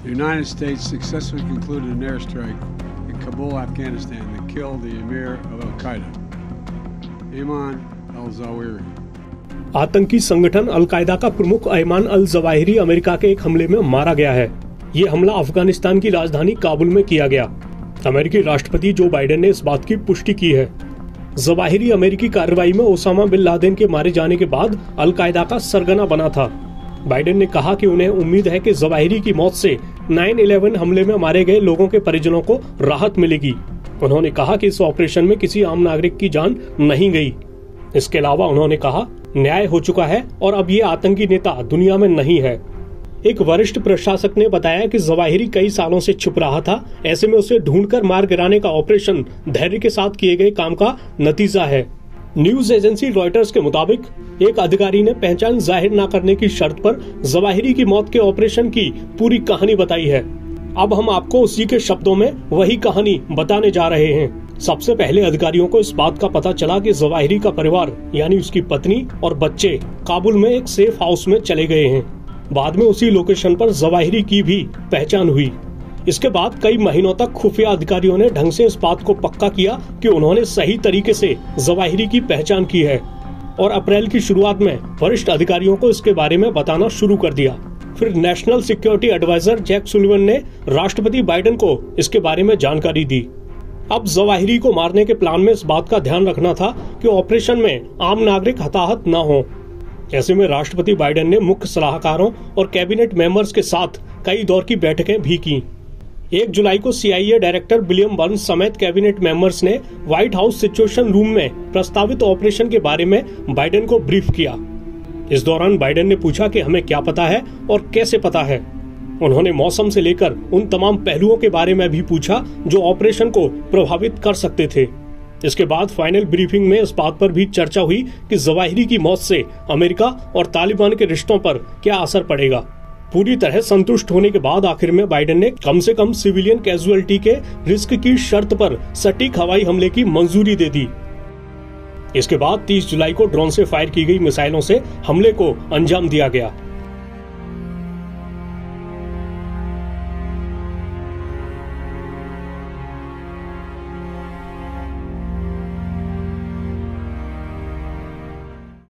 The United States successfully concluded an airstrike in Kabul, Afghanistan that killed the emir of Al-Qaeda, Ayman al-Zawahiri. आतंकी संगठन al Qaeda का प्रमुख Ayman al Zawahiri America के एक हमले में मारा गया है। ये हमला अफगानिस्तान की राजधानी काबुल में किया गया। अमेरिकी राष्ट्रपति जो बाइडेन ने इस बात की पुष्टि की है। जवाहिरी अमेरिकी कार्रवाई में ओसामा बिन लादेन के मारे जाने के बाद अल-कायदा का सरगना बना था। बाइडेन ने कहा कि उन्हें उम्मीद है कि जवाहिरी की मौत से 9/11 हमले में मारे गए लोगों के परिजनों को राहत मिलेगी। उन्होंने कहा कि इस ऑपरेशन में किसी आम नागरिक की जान नहीं गई। इसके अलावा उन्होंने कहा, न्याय हो चुका है और अब ये आतंकी नेता दुनिया में नहीं है। एक वरिष्ठ प्रशासक ने बताया कि जवाहिरी कई सालों से छुप रहा था। ऐसे में उसे ढूंढकर मार गिराने का ऑपरेशन धैर्य के साथ किए गए काम का नतीजा है। न्यूज एजेंसी रॉयटर्स के मुताबिक एक अधिकारी ने पहचान जाहिर न करने की शर्त पर जवाहिरी की मौत के ऑपरेशन की पूरी कहानी बताई है। अब हम आपको उसी के शब्दों में वही कहानी बताने जा रहे हैं। सबसे पहले अधिकारियों को इस बात का पता चला कि जवाहिरी का परिवार यानी उसकी पत्नी और बच्चे काबुल में एक सेफ हाउस में चले गए हैं। बाद में उसी लोकेशन पर जवाहिरी की भी पहचान हुई। इसके बाद कई महीनों तक खुफिया अधिकारियों ने ढंग से इस बात को पक्का किया कि उन्होंने सही तरीके से जवाहिरी की पहचान की है और अप्रैल की शुरुआत में वरिष्ठ अधिकारियों को इसके बारे में बताना शुरू कर दिया। फिर national security adviser Jake Sullivan ने राष्ट्रपति बाइडेन को इसके बारे में जानकारी दी। अब जवाहिरी को मारने के प्लान में इस बात का ध्यान रखना था कि ऑपरेशन में आम नागरिक हताहत न हो। ऐसे में राष्ट्रपति बाइडेन ने मुख्य सलाहकारों और कैबिनेट मेंबर्स के साथ कई दौर की बैठकें भी की। 1 जुलाई को CIA डायरेक्टर विलियम बर्न्स समेत कैबिनेट मेंबर्स ने व्हाइट हाउस सिचुएशन रूम में प्रस्तावित ऑपरेशन के बारे में बाइडेन को ब्रीफ किया। इस दौरान बाइडेन ने पूछा कि हमें क्या पता है और कैसे पता है। उन्होंने मौसम से लेकर उन तमाम पहलुओं के बारे में भी पूछा जो ऑपरेशन को प्रभावित कर सकते थे। इसके बाद फाइनल ब्रीफिंग में इस बात पर भी चर्चा हुई कि जवाहिरी की मौत से अमेरिका और तालिबान के रिश्तों पर क्या असर पड़ेगा। पूरी तरह संतुष्ट होने के बाद आखिर में बाइडेन ने कम से कम सिविलियन कैजुअलिटी के रिस्क की शर्त पर सटीक हवाई हमले की मंजूरी दे दी। इसके बाद 30 जुलाई को ड्रोन से फायर की गई मिसाइलों से हमले को अंजाम दिया गया।